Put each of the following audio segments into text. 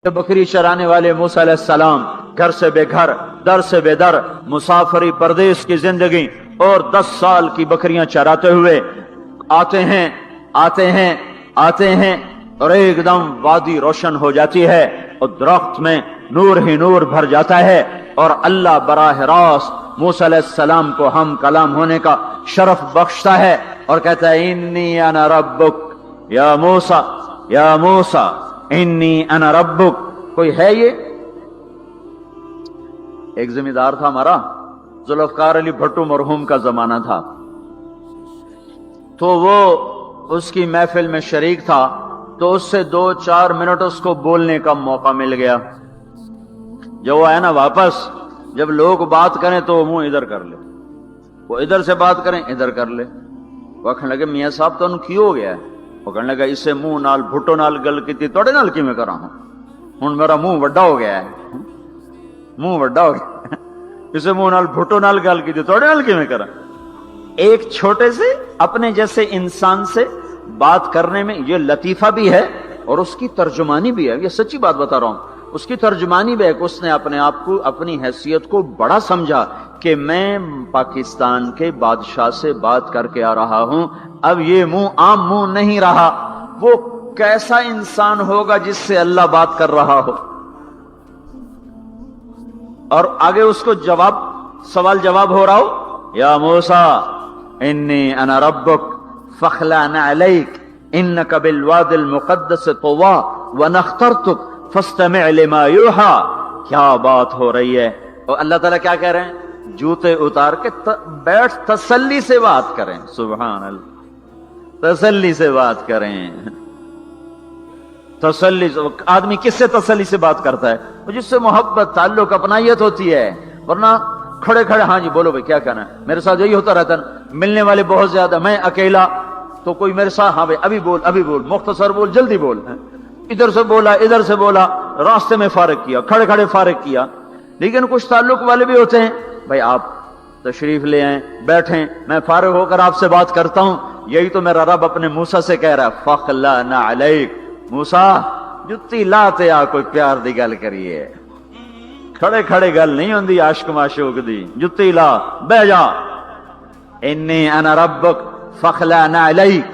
بکری چرانے والے موسیٰ علیہ السلام گھر سے بے گھر، در سے بے در، مسافری پردیس کی زندگی اور 10 سال کی بکریاں چراتے ہوئے آتے ہیں اور ایک دم وادی روشن ہو جاتی ہے اور درخت میں نور ہی نور بھر جاتا ہے، اور اللہ براہ راست موسیٰ علیہ السلام کو ہم کلام ہونے کا شرف بخشتا ہے اور کہتا ہے انی انا ربک یا موسیٰ انی انا ربک۔ کوئی ہے یہ؟ ایک زمیندار تھا ہمارا، ذوالفقار علی بھٹو مرحوم کا زمانہ تھا، تو وہ اس کی محفل میں شریک تھا، تو اس سے 2-4 منٹ اس کو بولنے کا موقع مل گیا۔ جب وہ آیا نا واپس، جب لوگ بات کریں تو وہ منہ ادھر کر لے، وہ ادھر سے بات کریں ادھر کر لے۔ وہ کہنے لگے میاں صاحب تو کی ہو گیا ہے؟ وہ کہنے لگا اسے منہ نال بھٹو نال گل کی توڑے نال کی میں کرا ہوں میرا منہ وڈا ہو گیا ہے، منہ وڈا ہو گیا، اسے منہ نال بھٹو نال گل کی توڑے نال کی میں کرا۔ ایک چھوٹے سے اپنے جیسے انسان سے بات کرنے میں یہ لطیفہ بھی ہے اور اس کی ترجمانی بھی ہے، یہ سچی بات بتا رہا ہوں، اس کی ترجمانی بھی ہے کہ اس نے اپنے آپ کو، اپنی حیثیت کو بڑا سمجھا کہ میں پاکستان کے بادشاہ سے بات کر کے آ رہا ہوں، اب یہ منہ عام منہ نہیں رہا۔ وہ کیسا انسان ہوگا جس سے اللہ بات کر رہا ہو؟ اور آگے اس کو سوال جواب ہو رہا ہو، یا موسیٰ انی انا ربک فاخلع نعلیک انک بالواد المقدس طویٰ وانا اخترتک فاستمع لما یوحیٰ۔ کیا بات ہو رہی ہے؟ اور اللہ تعالیٰ کیا کہہ رہے ہیں؟ جوتے اتار کے بیٹھ، تسلی سے بات کریں، سبحان اللہ، تسلی سے بات کریں۔ تسلی، آدمی کس سے تسلی سے بات کرتا ہے؟ جس سے محبت، تعلق، اپنائیت ہوتی ہے، ورنہ کھڑے کھڑے ہاں جی بولو بھائی کیا کہنا ہے۔ میرے ساتھ یہی ہوتا رہتا ہے، ملنے والے بہت زیادہ، میں اکیلا، تو کوئی میرے ساتھ ہاں بھائی ابھی بول، مختصر بول، جلدی بول، ادھر سے بولا، راستے میں فارغ کیا، کھڑے کھڑے فارغ کیا۔ لیکن کچھ تعلق والے بھی ہوتے ہیں، بھائی آپ تشریف لے آئیں، بیٹھیں، میں فارغ ہو کر آپ سے بات کرتا ہوں۔ یہی تو میرا رب اپنے موسیٰ سے کہہ رہا ہے، فاخلع نعلیک، موسیٰ جتی لاتے آ، کوئی پیار دی گل کریے، کھڑے کھڑے گل نہیں ہوندی عاشق معشوق دی، جتی لا، بہ جا۔ انی انا ربک فاخلع نعلیک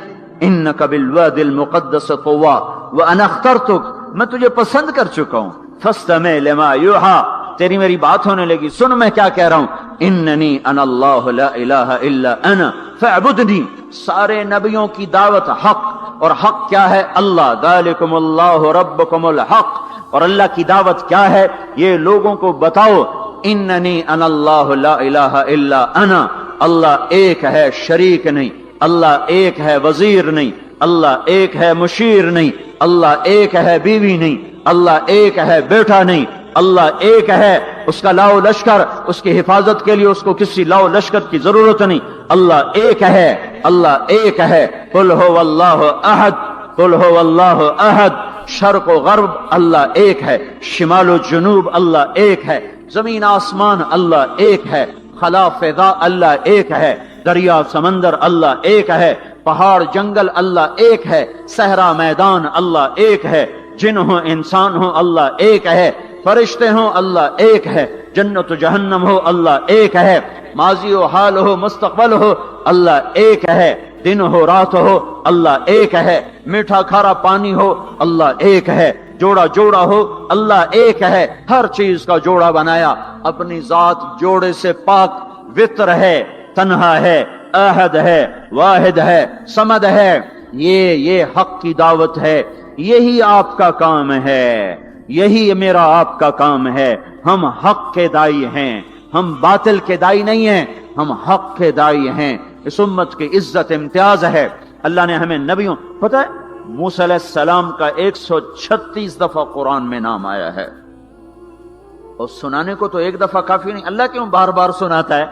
انک بالواد المقدس طویٰ وانا اخترتک، میں تجھے پسند کر چکا ہوں، فاستمع لما یوحیٰ، تیری میری بات ہونے لگی، سن میں کیا کہہ رہا ہوں، اننی انا اللہ لا الہ الا انا فاعبدنی۔ سارے نبیوں کی دعوت حق، اور حق کیا ہے؟ اللہ، ذالکم اللہ ربکم الحق، اور اللہ کی دعوت کیا ہے؟ یہ لوگوں کو بتاؤ، اننی انا اللہ لا الہ الا انا، اللہ ایک ہے، شریک نہیں، اللہ ایک ہے، وزیر نہیں، اللہ ایک ہے، مشیر نہیں، اللہ ایک ہے، بیوی نہیں، اللہ ایک ہے، بیٹا نہیں، اللہ ایک ہے، اس کا لاؤ لشکر، اس کی حفاظت کے لیے اس کو کسی لاؤ لشکر کی ضرورت نہیں، اللہ ایک ہے، اللہ ایک ہے، قل هو اللہ احد، قل هو اللہ احد، شرق و غرب اللہ ایک ہے، شمال و جنوب اللہ ایک ہے، زمین آسمان اللہ ایک ہے، خلا فضا اللہ ایک ہے، دریا سمندر اللہ ایک ہے، پہاڑ جنگل اللہ ایک ہے، صحرا میدان اللہ ایک ہے، جن ہو انسان ہو اللہ ایک ہے، فرشتے ہوں اللہ ایک ہے، جنت و جہنم ہو اللہ ایک ہے، ماضی و حال ہو مستقبل ہو اللہ ایک ہے، دن ہو رات ہو اللہ ایک ہے، میٹھا کھارا پانی ہو اللہ ایک ہے، جوڑا ہو اللہ ایک ہے، ہر چیز کا جوڑا بنایا، اپنی ذات جوڑے سے پاک، وطر ہے، تنہا ہے، احد ہے، واحد ہے، صمد ہے۔ یہ حق کی دعوت ہے، یہی آپ کا کام ہے، یہی میرا آپ کا کام ہے۔ ہم حق کے دائی ہیں، ہم باطل کے دائی نہیں ہیں، ہم حق کے دائی ہیں۔ اس امت کی عزت امتیاز ہے، اللہ نے ہمیں نبیوں، پتہ ہے موسیٰ علیہ السلام کا 136 دفعہ قرآن میں نام آیا ہے، اور سنانے کو تو ایک دفعہ کافی نہیں، اللہ کیوں بار بار سناتا ہے؟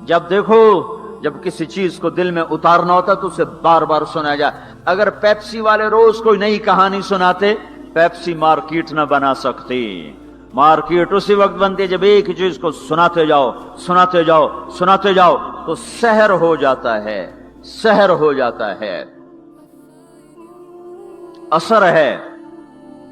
جب دیکھو، جب کسی چیز کو دل میں اتارنا ہوتا تو اسے بار بار سنایا جائے۔ اگر پیپسی والے روز کوئی نئی کہانی سناتے، پیپسی مارکیٹ نہ بنا سکتی۔ مارکیٹ اسی وقت بنتی ہے جب ایک ہی چیز کو سناتے جاؤ تو سحر ہو جاتا ہے، اثر ہے۔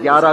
11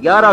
11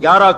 11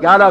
11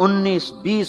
19-20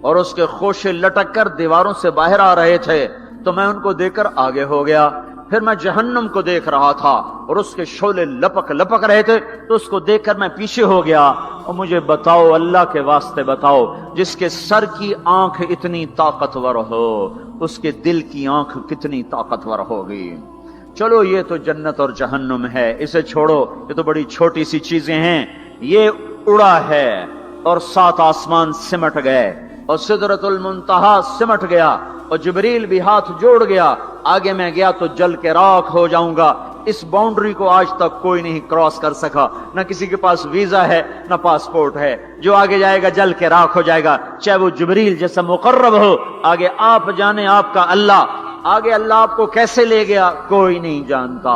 اور اس کے خوشے لٹک کر دیواروں سے باہر آ رہے تھے تو میں ان کو دیکھ کر آگے ہو گیا. پھر میں جہنم کو دیکھ رہا تھا اور اس کے شعلے لپک لپک رہے تھے تو اس کو دیکھ کر میں پیچھے ہو گیا. اور مجھے بتاؤ، اللہ کے واسطے بتاؤ، جس کے سر کی آنکھ اتنی طاقتور ہو اس کے دل کی آنکھ کتنی طاقتور ہوگی. چلو یہ تو جنت اور جہنم ہے، اسے چھوڑو، یہ تو بڑی چھوٹی سی چیزیں ہیں. یہ اڑا ہے اور 7 آسمان سمٹ گئے اور سدرۃ المنتہا سمٹ گیا اور جبریل بھی ہاتھ جوڑ گیا. آگے میں گیا تو جل کے راکھ ہو جاؤں گا. اس باؤنڈری کو آج تک کوئی نہیں کراس کر سکا، نہ کسی کے پاس ویزا ہے نہ پاسپورٹ ہے. جو آگے جائے گا جل کے راکھ ہو جائے گا، چاہے وہ جبریل جیسا مقرب ہو. آگے آپ جانے آپ کا اللہ، آگے اللہ آپ کو کیسے لے گیا کوئی نہیں جانتا،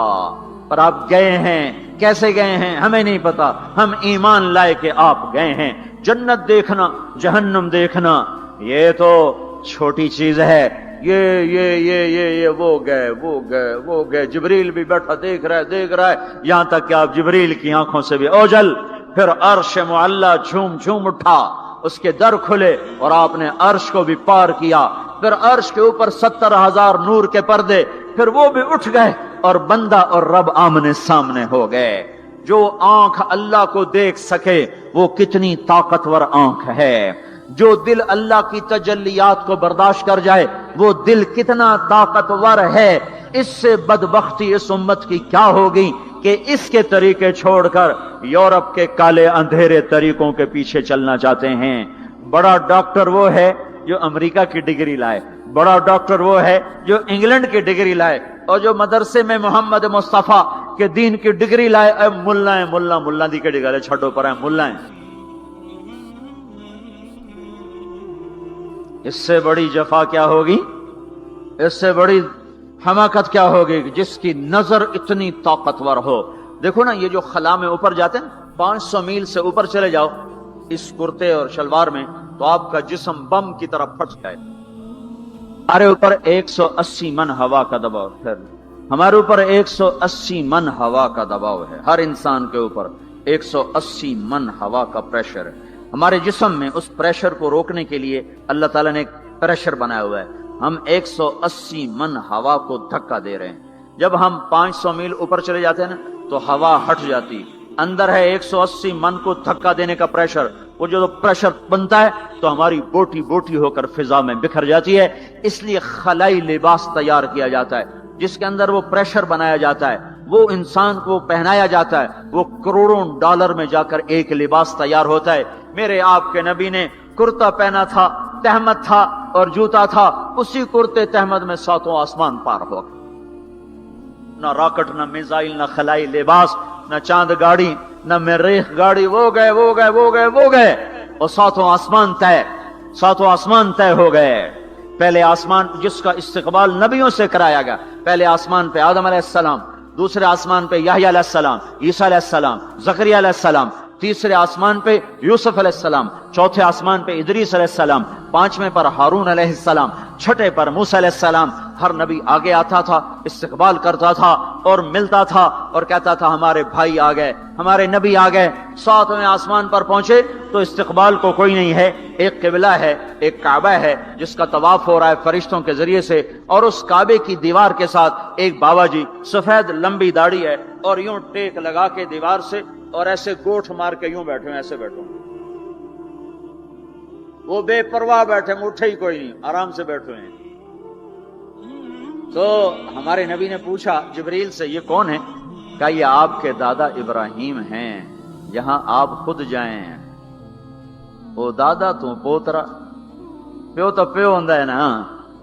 پر آپ گئے ہیں. کیسے گئے ہیں ہمیں نہیں پتا، ہم ایمان لائے کہ آپ گئے ہیں. جنت دیکھنا، جہنم دیکھنا یہ تو چھوٹی چیز ہے. یہ وہ گئے. جبریل بھی بیٹھا دیکھ رہا ہے یہاں تک کہ آپ جبریل کی آنکھوں سے بھی اوجل. پھر عرش معلا جھوم جھوم اٹھا، اس کے در کھلے اور آپ نے عرش کو بھی پار کیا. پھر عرش کے اوپر 70,000 نور کے پردے، پھر وہ بھی اٹھ گئے اور بندہ اور رب آمنے سامنے ہو گئے. جو آنکھ اللہ کو دیکھ سکے وہ کتنی طاقتور آنکھ ہے. جو دل اللہ کی تجلیات کو برداشت کر جائے وہ دل کتنا طاقتور ہے. اس سے بدبختی اس امت کی کیا ہوگی کہ اس کے طریقے چھوڑ کر یورپ کے کالے اندھیرے طریقوں کے پیچھے چلنا چاہتے ہیں. بڑا ڈاکٹر وہ ہے جو امریکہ کی ڈگری لائے، بڑا ڈاکٹر وہ ہے جو انگلینڈ کی ڈگری لائے، اور جو مدرسے میں محمد مصطفیٰ کے دین کی ڈگری لائے. اے ملا دی کے ڈگری چھٹو پر ہے ملا ہیں. اس سے بڑی جفا کیا ہوگی، اس سے بڑی حماقت کیا ہوگی جس کی نظر اتنی طاقتور ہو. دیکھو نا یہ جو خلا میں اوپر جاتے ہیں، 500 میل سے اوپر چلے جاؤ اس کرتے اور شلوار میں تو آپ کا جسم بم کی طرح پھٹ جائے. ہمارے اوپر 180 من ہوا کا دباؤ ہے. ہمارے اوپر 180 من ہوا کا دباؤ ہے. ہر انسان کے اوپر 180 من ہوا کا پریشر ہے. ہمارے جسم میں اس پریشر کو روکنے کے لیے اللہ تعالیٰ نے ایک پریشر بنایا ہوا ہے. ہم 180 من ہوا کو دھکا دے رہے ہیں. جب ہم 500 میل اوپر چلے جاتے ہیں نا تو ہوا ہٹ جاتی. اندر ہے 180 من کو دھکا دینے کا پریشر. وہ جو پریشر بنتا ہے تو ہماری بوٹی بوٹی ہو کر فضا میں بکھر جاتی ہے. اس لیے خلائی لباس تیار کیا جاتا ہے جس کے اندر وہ پریشر بنایا جاتا ہے، وہ انسان کو پہنایا جاتا ہے. وہ کروڑوں ڈالر میں جا کر ایک لباس تیار ہوتا ہے. میرے آپ کے نبی نے کرتا پہنا تھا، تہمت تھا اور جوتا تھا. اسی کرتے تہمت میں 7 آسمان پار ہو. نہ راکٹ، نہ میزائل، نہ خلائی لباس، نہ چاند گاڑی، نہ مریخ گاڑی. وہ گئے اور 7 آسمان طے ہو گئے. پہلے آسمان جس کا استقبال نبیوں سے کرایا گیا، پہلے آسمان پہ آدم علیہ السلام، دوسرے آسمان پہ یحییٰ علیہ السلام، عیسیٰ علیہ السلام، زکریا علیہ السلام، تیسرے آسمان پہ یوسف علیہ السلام، چوتھے آسمان پہ ادریس علیہ السلام، 5ویں پر ہارون علیہ السلام، 6 پر موسیٰ علیہ السلام. ہر نبی آگے آتا تھا، استقبال کرتا تھا اور ملتا تھا اور کہتا تھا ہمارے بھائی آ گئے، ہمارے نبی آ گئے. 7ویں آسمان پر پہنچے تو استقبال کو کوئی نہیں ہے. ایک قبلہ ہے، ایک کعبہ ہے جس کا طواف ہو رہا ہے فرشتوں کے ذریعے سے، اور اس کعبے کی دیوار کے ساتھ ایک بابا جی، سفید لمبی داڑھی ہے اور یوں ٹیک لگا کے دیوار سے اور ایسے گوٹھ مار کے یوں بیٹھے ہیں، ایسے بیٹھے ہیں. وہ بے پرواہ بیٹھے، اٹھے ہی کوئی نہیں، آرام سے بیٹھے ہیں. تو ہمارے نبی نے پوچھا جبریل سے یہ کون ہے؟ کہا یہ آپ کے دادا ابراہیم ہیں، یہاں آپ خود جائیں. وہ دادا تو پوترا، پیو تو پیو ہوندا ہے نا،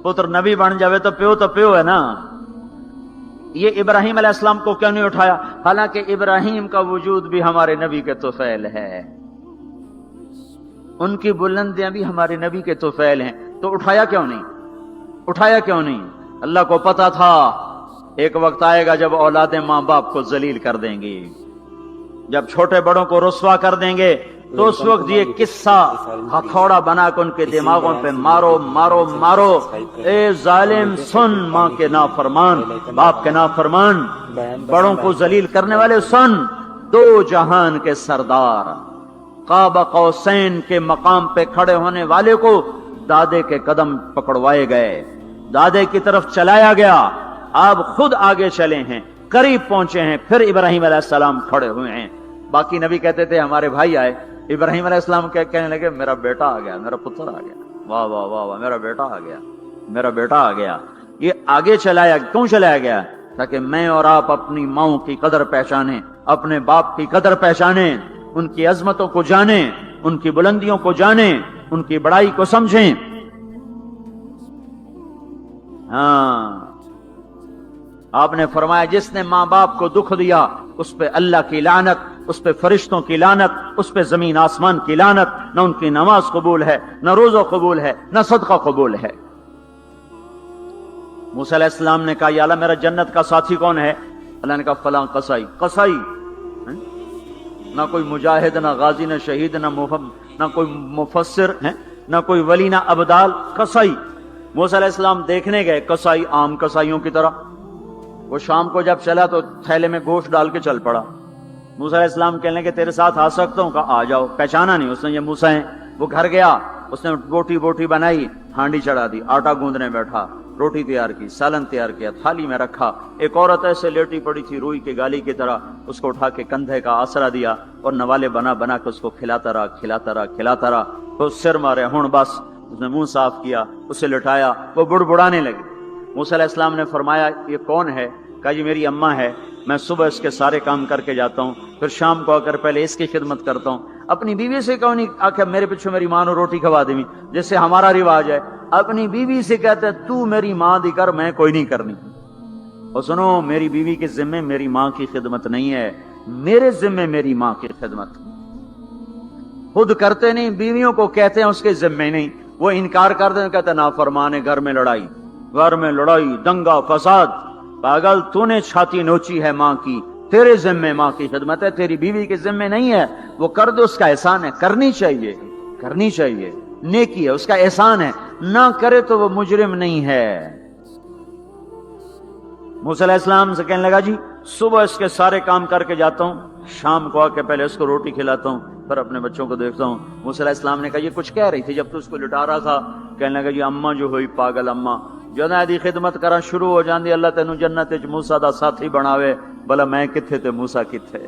پتر نبی بن جاوے تو پیو ہے نا. یہ ابراہیم علیہ السلام کو کیوں نہیں اٹھایا؟ حالانکہ ابراہیم کا وجود بھی ہمارے نبی کے طفیل ہے، ان کی بلندیاں بھی ہمارے نبی کے طفیل ہیں. تو اٹھایا کیوں نہیں؟ اللہ کو پتا تھا ایک وقت آئے گا جب اولادیں ماں باپ کو ذلیل کر دیں گی، جب چھوٹے بڑوں کو رسوا کر دیں گے، تو اس وقت یہ قصہ ہتھوڑا بنا کے ان کے دماغوں پہ مارو. اے ظالم سن، ماں کے نافرمان، باپ کے نافرمان، بڑوں کو ذلیل کرنے والے سن. 2 جہان کے سردار، قاب قوسین کے مقام پہ کھڑے ہونے والے کو دادے کے قدم پکڑوائے گئے، دادے کی طرف چلایا گیا، آپ خود آگے چلے ہیں، قریب پہنچے ہیں، پھر ابراہیم علیہ السلام کھڑے ہوئے ہیں۔ باقی نبی کہتے تھے ہمارے بھائی آئے، ابراہیم علیہ السلام کہنے لگے میرا بیٹا آ گیا، میرا پتر آ گیا، واہ واہ واہ واہ، میرا بیٹا آ گیا، میرا بیٹا آ گیا۔ یہ آگے چلایا، کیوں چلایا گیا؟ تاکہ میں اور آپ اپنی ماؤں کی قدر پہچانیں، اپنے باپ کی قدر پہچانیں، ان کی عظمتوں کو جانیں، ان کی بلندیوں کو جانیں، ان کی بڑائی کو سمجھیں۔ ہاں، آپ نے فرمایا جس نے ماں باپ کو دکھ دیا اس پہ اللہ کی لعنت، اس پہ فرشتوں کی لعنت، اس پہ زمین آسمان کی لعنت، نہ ان کی نماز قبول ہے، نہ روزہ قبول ہے، نہ صدقہ قبول ہے۔ موسیٰ علیہ السلام نے کہا یا اللہ میرا جنت کا ساتھی کون ہے؟ اللہ نے کہا فلاں قصائی۔ قصائی نہ کوئی مجاہد، نہ غازی، نہ شہید، نہ کوئی مفسر ہے، نہ کوئی ولی، نہ ابدال، قصائی۔ موسیٰ علیہ السلام دیکھنے گئے، قصائی عام قصائیوں کی طرح۔ وہ شام کو جب چلا تو تھیلے میں گوشت ڈال کے چل پڑا۔ موسیٰ علیہ السلام کہنے لگے تیرے ساتھ آ سکتا ہوں؟ کہا آ جاؤ۔ پہچانا نہیں اس نے، یہ موسیٰ ہیں۔ وہ گھر گیا، اس نے بوٹی بنائی، ہانڈی چڑھا دی، آٹا گوندنے بیٹھا، روٹی تیار کی، سالن تیار کیا، تھالی میں رکھا۔ ایک عورت ایسے لیٹی پڑی تھی روئی کے گالی کی طرح، اس کو اٹھا کے کندھے کا آسرا دیا اور نوالے بنا بنا کے اس کو کھلاتا رہا۔ وہ سر مارے، ہن بس۔ اس نے منہ صاف کیا، اسے لٹایا، وہ بڑبڑانے لگی۔ موسیٰ علیہ السلام نے فرمایا یہ کون ہے؟ کہا جی میری اماں ہے، میں صبح اس کے سارے کام کر کے جاتا ہوں، پھر شام کو آ کر پہلے اس کی خدمت کرتا ہوں۔ اپنی بیوی سے کہو نہیں آخر میرے پیچھے میری ماں نے روٹی کھوا دی، جیسے ہمارا رواج ہے، اپنی بیوی سے کہتے ہیں تو میری ماں دی کر، میں کوئی نہیں کرنی۔ اور سنو، میری بیوی کے ذمے میری ماں کی خدمت نہیں ہے، میرے ذمے میری ماں کی خدمت۔ خود کرتے نہیں، بیویوں کو کہتے ہیں اس کے ذمے نہیں، وہ انکار کر دیں، کہتے ہیں نافرمان ہے، گھر میں لڑائی، دنگا فساد۔ پاگل، تو نے چھاتی نوچی ہے ماں کی، تیرے ذمے ماں کی خدمت ہے، تیری بیوی کے ذمے نہیں ہے۔ وہ کر دے، اس کا احسان ہے، کرنی چاہیے، نیکی ہے، اس کا احسان ہے، نہ کرے تو وہ مجرم نہیں ہے۔ موسیٰ علیہ السلام سے کہنے لگا جی صبح اس کے سارے کام کر کے جاتا ہوں، شام کو آ کے پہلے اس کو روٹی کھلاتا ہوں، پھر اپنے بچوں کو دیکھتا ہوں۔ موسیٰ علیہ السلام نے کہا یہ کچھ کہہ رہی تھی جب تو اس کو لٹا رہا تھا؟ کہنے لگا جی اماں جو ہوئی پاگل اماں، جدوں دی خدمت کرا شروع ہو جاندی، اللہ تینوں جنت وچ موسیٰ دا ساتھی بناوے، بھلا میں کتھے تے موسیٰ کتھے۔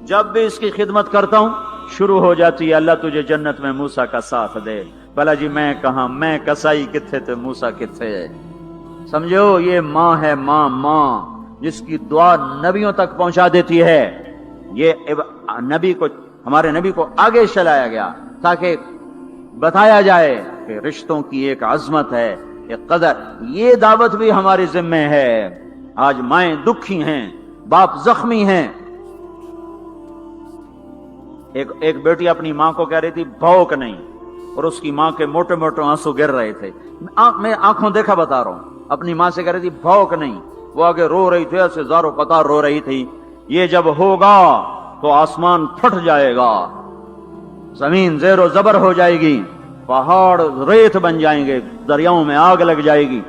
جب بھی اس کی خدمت کرتا ہوں شروع ہو جاتی ہے اللہ تجھے جنت میں موسیٰ کا ساتھ دے، بھلا جی میں کہاں، میں کسائی کتھے تے موسیٰ کتھے۔ سمجھو یہ ماں ہے، ماں جس کی دعا نبیوں تک پہنچا دیتی ہے۔ یہ ہمارے نبی کو آگے چلایا گیا تاکہ بتایا جائے کہ رشتوں کی ایک عظمت ہے، ایک قدر۔ یہ دعوت بھی ہمارے ذمہ ہے۔ آج مائیں دکھی ہیں، باپ زخمی ہیں۔ ایک بیٹی اپنی ماں کو کہہ رہی تھی بھوک نہیں، اور اس کی ماں کے موٹے موٹے آنسو گر رہے تھے۔ میں آنکھوں دیکھا بتا رہا ہوں، اپنی ماں سے کہہ رہی تھی بھوک نہیں، وہ آگے رو رہی تھی، ایسے زارو قطار رو رہی تھی۔ یہ جب ہوگا تو آسمان پھٹ جائے گا، زمین زیر و زبر ہو جائے گی، پہاڑ ریت بن جائیں گے، دریاؤں میں آگ لگ جائے گی۔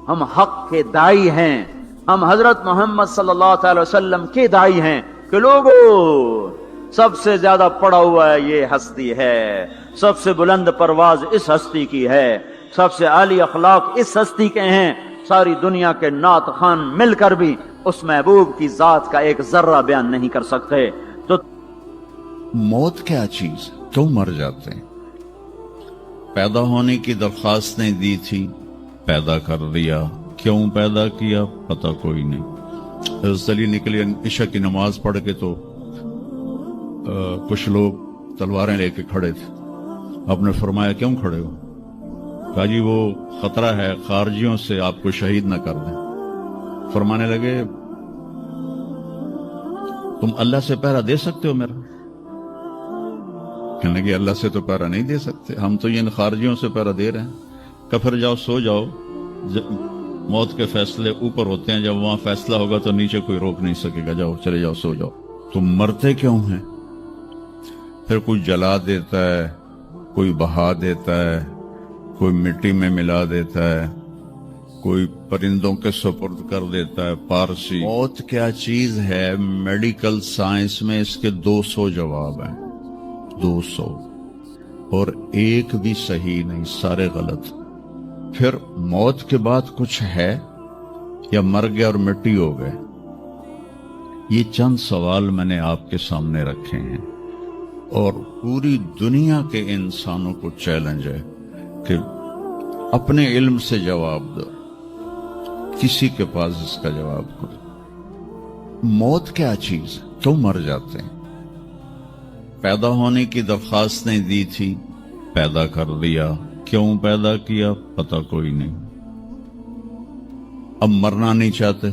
ہم حق کے دائی ہیں، ہم حضرت محمد صلی اللہ علیہ وسلم کے دائی ہیں کہ لوگوں سب سے زیادہ پڑا ہوا ہے یہ ہستی ہے، سب سے بلند پرواز اس ہستی کی ہے، سب سے عالی اخلاق اس ہستی کے ہیں۔ ساری دنیا کے نعت خوان مل کر بھی اس محبوب کی ذات کا ایک ذرہ بیان نہیں کر سکتے۔ تو موت کیا چیز، کیوں مر جاتے ہیں؟ پیدا ہونے کی درخواستیں دی تھی، پیدا کر دیا، کیوں پیدا کیا پتہ کوئی نہیں۔ حضرت علی نکلے عشاء کی نماز پڑھ کے تو کچھ لوگ تلواریں لے کے کھڑے تھے۔ آپ نے فرمایا کیوں کھڑے ہو؟ کہا جی وہ خطرہ ہے خارجیوں سے آپ کو شہید نہ کر دیں۔ فرمانے لگے تم اللہ سے پہرا دے سکتے ہو میرا؟ کہنے لگے اللہ سے تو پہرا نہیں دے سکتے، ہم تو ان خارجیوں سے پہرا دے رہے ہیں۔ کہ پھر جاؤ سو جاؤ، موت کے فیصلے اوپر ہوتے ہیں، جب وہاں فیصلہ ہوگا تو نیچے کوئی روک نہیں سکے گا، جاؤ چلے جاؤ سو جاؤ۔ تم مرتے کیوں ہیں؟ پھر کوئی جلا دیتا ہے، کوئی بہا دیتا ہے، کوئی مٹی میں ملا دیتا ہے، کوئی پرندوں کے سپرد کر دیتا ہے۔ پارسی موت کیا چیز ہے، میڈیکل سائنس میں اس کے 200 جواب ہیں، 200۔ اور ایک بھی صحیح نہیں، سارے غلط۔ پھر موت کے بعد کچھ ہے یا مر گیا اور مٹی ہو گئے؟ یہ چند سوال میں نے آپ کے سامنے رکھے ہیں، اور پوری دنیا کے انسانوں کو چیلنج ہے کہ اپنے علم سے جواب دو، کسی کے پاس اس کا جواب کرو۔ موت کیا چیز ہے؟ کیوں مر جاتے ہیں؟ پیدا ہونے کی درخواست نہیں دی تھی، پیدا کر دیا، کیوں پیدا کیا پتہ کوئی نہیں، اب مرنا نہیں چاہتے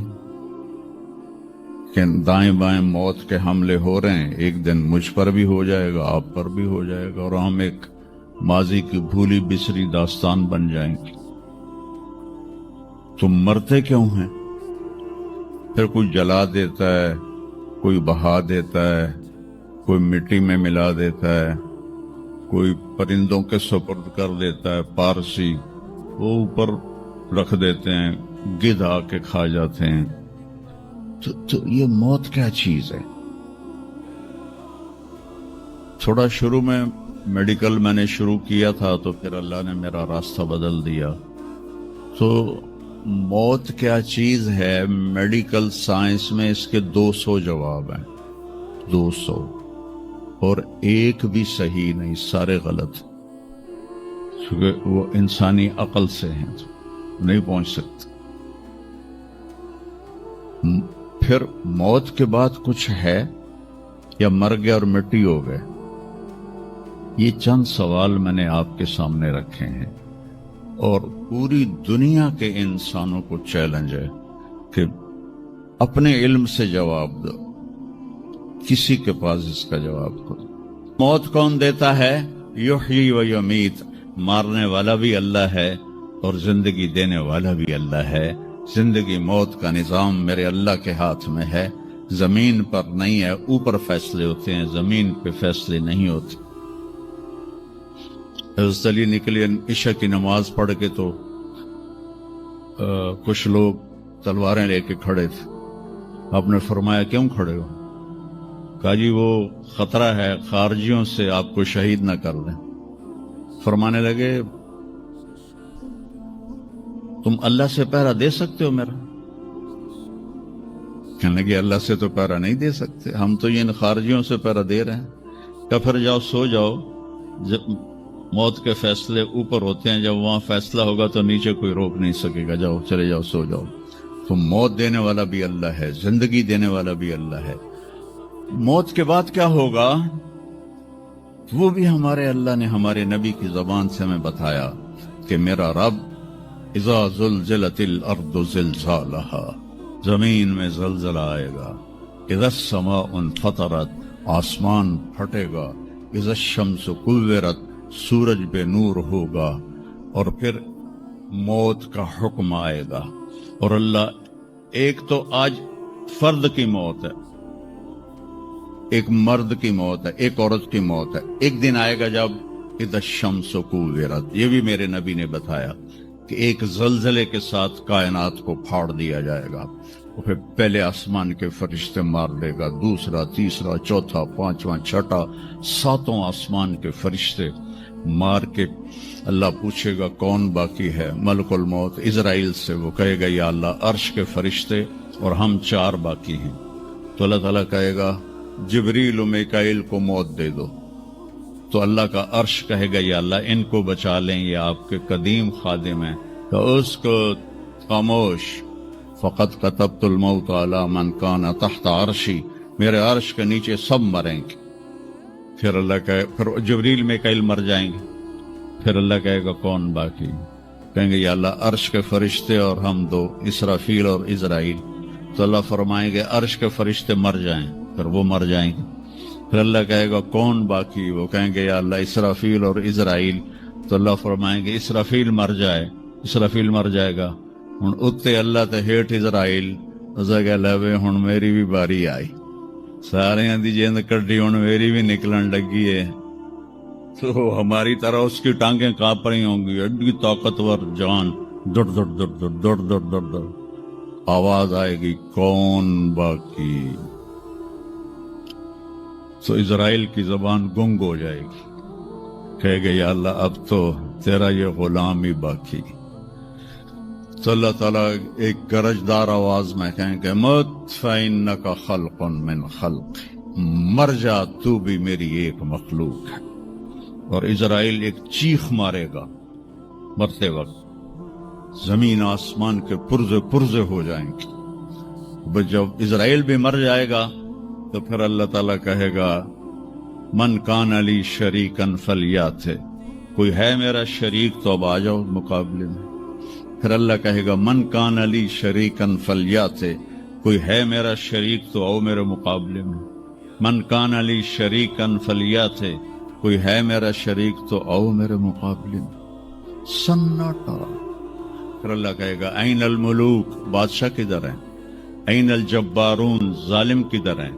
کہ دائیں بائیں موت کے حملے ہو رہے ہیں، ایک دن مجھ پر بھی ہو جائے گا، آپ پر بھی ہو جائے گا، اور ہم ایک ماضی کی بھولی بسری داستان بن جائیں گے۔ تم مرتے کیوں ہیں؟ پھر کوئی جلا دیتا ہے، کوئی بہا دیتا ہے، کوئی مٹی میں ملا دیتا ہے، کوئی پرندوں کے سپرد کر دیتا ہے، پارسی وہ اوپر رکھ دیتے ہیں، گدھ آ کے کھا جاتے ہیں۔ تو یہ موت کیا چیز ہے؟ تھوڑا شروع میں میڈیکل میں نے شروع کیا تھا، تو پھر اللہ نے میرا راستہ بدل دیا۔ تو موت کیا چیز ہے، میڈیکل سائنس میں اس کے 200 جواب ہیں، 200، اور ایک بھی صحیح نہیں، سارے غلط، کیونکہ وہ انسانی عقل سے ہیں، نہیں پہنچ سکتے۔ پھر موت کے بعد کچھ ہے یا مر گیا اور مٹی ہو گئے؟ یہ چند سوال میں نے آپ کے سامنے رکھے ہیں، اور پوری دنیا کے انسانوں کو چیلنج ہے کہ اپنے علم سے جواب دو، کسی کے پاس اس کا جواب کرو۔ موت کون دیتا ہے؟ یحیی و یمیت، مارنے والا بھی اللہ ہے اور زندگی دینے والا بھی اللہ ہے۔ زندگی موت کا نظام میرے اللہ کے ہاتھ میں ہے، زمین پر نہیں ہے، اوپر فیصلے ہوتے ہیں، زمین پہ فیصلے نہیں ہوتے۔ حضرت علی نکلے عشاء کی نماز پڑھ کے، تو کچھ لوگ تلواریں لے کے کھڑے تھے۔ آپ نے فرمایا کیوں کھڑے ہو؟ کہا جی وہ خطرہ ہے خارجیوں سے آپ کو شہید نہ کر دیں۔ فرمانے لگے تم اللہ سے پہرا دے سکتے ہو میرا؟ کہنے لگے اللہ سے تو پہرا نہیں دے سکتے، ہم تو یہ ان خارجیوں سے پہرا دے رہے ہیں۔ کہ پھر جاؤ سو جاؤ، جب موت کے فیصلے اوپر ہوتے ہیں، جب وہاں فیصلہ ہوگا تو نیچے کوئی روک نہیں سکے گا، جاؤ چلے جاؤ سو جاؤ۔ تو موت دینے والا بھی اللہ ہے، زندگی دینے والا بھی اللہ ہے۔ موت کے بعد کیا ہوگا وہ بھی ہمارے اللہ نے ہمارے نبی کی زبان سے ہمیں بتایا کہ میرا رب اذا زلزلت الارض زلزالہا، زمین میں زلزلہ آئے گا، اذا السماء انفطرت، آسمان پھٹے گا، اذا الشمس کورت، سورج بے نور ہوگا، اور پھر موت کا حکم آئے گا۔ اور اللہ ایک تو آج فرد کی موت ہے، ایک مرد کی موت ہے، ایک عورت کی موت ہے، ایک دن آئے گا جب اذا الشمس کورت، یہ بھی میرے نبی نے بتایا کہ ایک زلزلے کے ساتھ کائنات کو پھاڑ دیا جائے گا، اور پھر پہلے آسمان کے فرشتے مار لے گا، دوسرا، تیسرا، چوتھا، پانچواں، چھٹا، ساتوں آسمان کے فرشتے مار کے اللہ پوچھے گا کون باقی ہے؟ ملک الموت اسرائیل سے وہ کہے گا یا اللہ عرش کے فرشتے اور ہم 4 باقی ہیں۔ تو اللہ تعالیٰ کہے گا جبریل و میکائیل کو موت دے دو، تو اللہ کا عرش کہے گا یا اللہ ان کو بچا لیں، یہ آپ کے قدیم خادم ہیں، تو اس کو خاموش، فقط کتبت الموت علی من کان تحت عرشی، میرے عرش کے نیچے سب مریں گے۔ پھر اللہ کہے، پھر جبریل میکائیل مر جائیں گے، پھر اللہ کہے گا کون باقی؟ کہیں گے یا اللہ عرش کے فرشتے اور ہم 2، اسرافیل اور اسرائیل۔ تو اللہ فرمائیں گے عرش کے فرشتے مر جائیں، پھر وہ مر جائیں گے۔ پھر اللہ کہے گا کون باقی؟ وہ کہیں گے یا اللہ اسرافیل اور اسرائیل۔ تو اللہ فرمائیں گے اسرافیل مر جائے، اسرافیل مر جائے گا، ہن اتے اللہ تے ہیٹ اسرائیل، اسے کہ لے ہن میری بھی باری آئی، سارے دی جیند کڈی، ہن میری بھی نکلن لگی ہے۔ تو ہماری طرح اس کی ٹانگیں کانپ رہی ہوں گی، ایڈی طاقتور جان، دڑ دڑ دڑ دڑ دڑ دڑ دڑ دڑ، آواز آئے گی کون باقی؟ تو اسرائیل کی زبان گنگ ہو جائے گی، کہے گے یا اللہ اب تو تیرا یہ غلام ہی باقی. تو اللہ تعالیٰ ایک گرجدار آواز میں کہیں گے مت فإنک خلق من خلق، مر جا تو بھی میری ایک مخلوق ہے. اور اسرائیل ایک چیخ مارے گا مرتے وقت، زمین آسمان کے پرزے پرزے ہو جائیں گے. بس جب اسرائیل بھی مر جائے گا تو پھر اللہ تعالیٰ کہے گا من کان علی شریکن فلیات، کوئی ہے میرا شریک تو اب آ جاؤ مقابلے میں. پھر اللہ کہے گا من کان علی شریکن فلیات، کوئی ہے میرا شریک تو آؤ میرے مقابلے میں. من کان علی شریکن فلیات، کوئی ہے میرا شریک تو آؤ میرے مقابلے میں. سناٹا. پھر اللہ کہے گا این الملوک، بادشاہ کدھر ہیں؟ این الجبارون، ظالم کدھر ہیں؟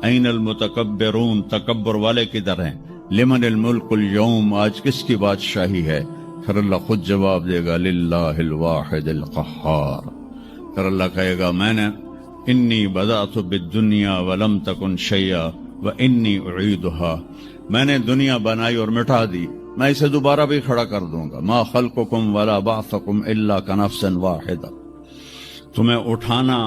این المتکبرون، تکبر والے کدھر ہیں؟ لمن الملک اليوم، آج کس کی بادشاہی ہے؟ پھر اللہ خود جواب دے گا للہ الواحد القہار. پھر اللہ کہے گا میں نے انی بدأت بالدنیا ولم تکن شیئا وانی اعیدها، میں نے دنیا بنائی اور مٹا دی، میں اسے دوبارہ بھی کھڑا کر دوں گا. ما خلقکم ولا بعثکم الا کنفس واحدہ، تمہیں اٹھانا،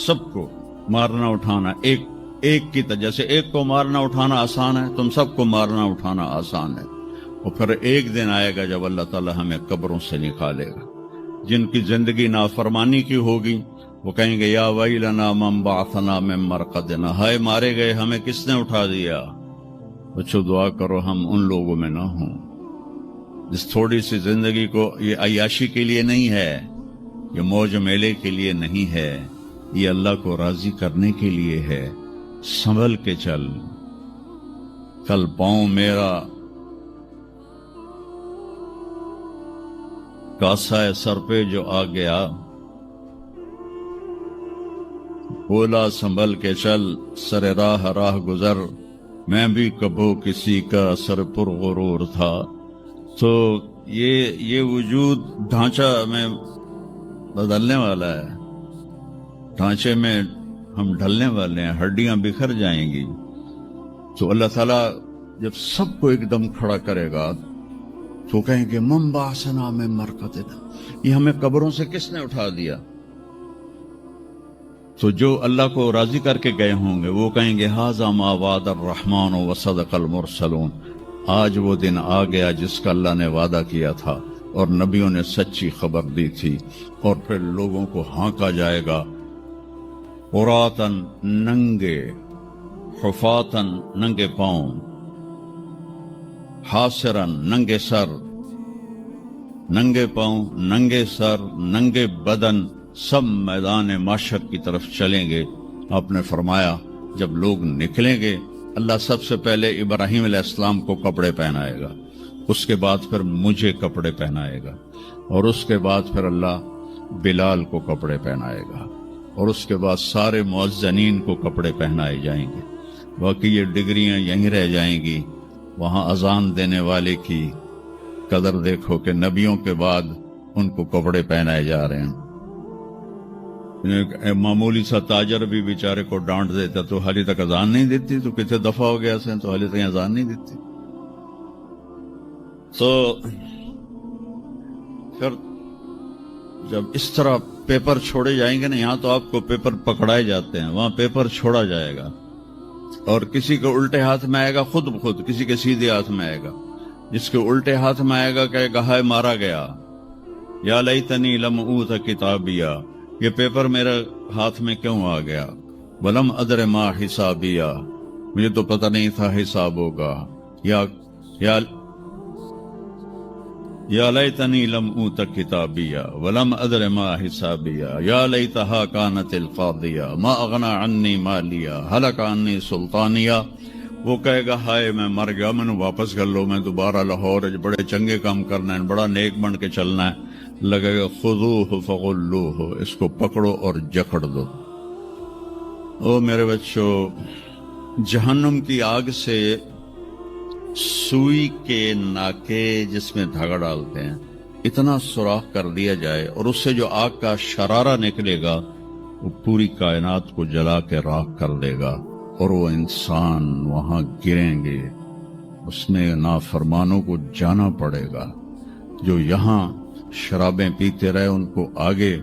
سب کو مارنا اٹھانا ایک کی طرح، جیسے ایک کو مارنا اٹھانا آسان ہے، تم سب کو مارنا اٹھانا آسان ہے. اور پھر ایک دن آئے گا جب اللہ تعالی ہمیں قبروں سے نکالے گا. جن کی زندگی نافرمانی کی ہوگی وہ کہیں گے یا ویلنا من بعثنا من مرقدنا، ہائے مارے گئے ہمیں کس نے اٹھا دیا. بچوں دعا کرو ہم ان لوگوں میں نہ ہوں. اس تھوڑی سی زندگی کو یہ عیاشی کے لیے نہیں ہے، یہ موج میلے کے لیے نہیں ہے، یہ اللہ کو راضی کرنے کے لیے ہے. سنبھل کے چل، کل پاؤں میرا کاسا ہے سر پہ جو آ گیا، بولا سنبھل کے چل سر راہ گزر، میں بھی کبھو کسی کا سر پر غرور تھا. تو یہ وجود ڈھانچہ میں بدلنے والا ہے، ڈھانچے میں ہم ڈھلنے والے ہیں، ہڈیاں بکھر جائیں گی. تو اللہ تعالیٰ جب سب کو ایک دم کھڑا کرے گا تو کہیں گے من بعثنا من مرقدنا، یہ ہمیں قبروں سے کس نے اٹھا دیا. تو جو اللہ کو راضی کر کے گئے ہوں گے وہ کہیں گے ھذا ما وعد الرحمن وصدق المرسلون، آج وہ دن آ گیا جس کا اللہ نے وعدہ کیا تھا اور نبیوں نے سچی خبر دی تھی. اور پھر لوگوں کو ہانکا جائے گا عراۃً، ننگے، حفاۃً، ننگے پاؤں، حاسراً، ننگے سر، ننگے پاؤں، ننگے سر، ننگے بدن، سب میدان معاشر کی طرف چلیں گے. آپ نے فرمایا جب لوگ نکلیں گے اللہ سب سے پہلے ابراہیم علیہ السلام کو کپڑے پہنائے گا، اس کے بعد پھر مجھے کپڑے پہنائے گا، اور اس کے بعد پھر اللہ بلال کو کپڑے پہنائے گا، اور اس کے بعد سارے مؤذنین کو کپڑے پہنائے جائیں گے. باقی یہ ڈگریاں یہیں رہ جائیں گی. وہاں اذان دینے والے کی قدر دیکھو کہ نبیوں کے بعد ان کو کپڑے پہنائے جا رہے ہیں. معمولی سا تاجر بھی بیچارے کو ڈانٹ دیتا تو حالی تک اذان نہیں دیتی، تو کتنے دفعہ ہو گیا سے تو حالی تک اذان نہیں دیتی. تو پھر جب اس طرح پیپر چھوڑے جائیں گے نا، یہاں تو آپ کو پیپر پکڑائے جاتے ہیں، وہاں پیپر چھوڑا جائے گا، اور کسی کے الٹے ہاتھ میں آئے گا خود بخود، کسی کے سیدھے ہاتھ میں آئے گا. جس کے الٹے ہاتھ میں آئے گا کہے گا ہائے مارا گیا، یا لیتنی لم اوت کتابیا، یہ پیپر میرے ہاتھ میں کیوں آ گیا، ولم ادر ما حسابیا، مجھے تو پتہ نہیں تھا حساب ہوگا، یا لیتنی لم اوت کتابیا ولم ادر ما حسابیا، یا لیتہا کانت القاضیہ ما اغنی عنی مالیا ہلک عنی سلطانیہ. وہ کہے گا ہائے میں مر گیا، میں نے واپس کر لو، میں دوبارہ لاہور بڑے چنگے کام کرنا ہے، بڑا نیک بن کے چلنا ہے. لگے گا خذوہ فغلوہ، اس کو پکڑو اور جکڑ دو. او میرے بچوں، جہنم کی آگ سے سوئی کے ناکے جس میں دھاگا ڈالتے ہیں اتنا سوراخ کر دیا جائے، اور اس سے جو آگ کا شرارہ نکلے گا وہ پوری کائنات کو جلا کے راکھ کر دے گا، اور وہ انسان وہاں گریں گے اس میں نافرمانوں کو جانا پڑے گا. جو یہاں شرابیں پیتے رہے ان کو آگے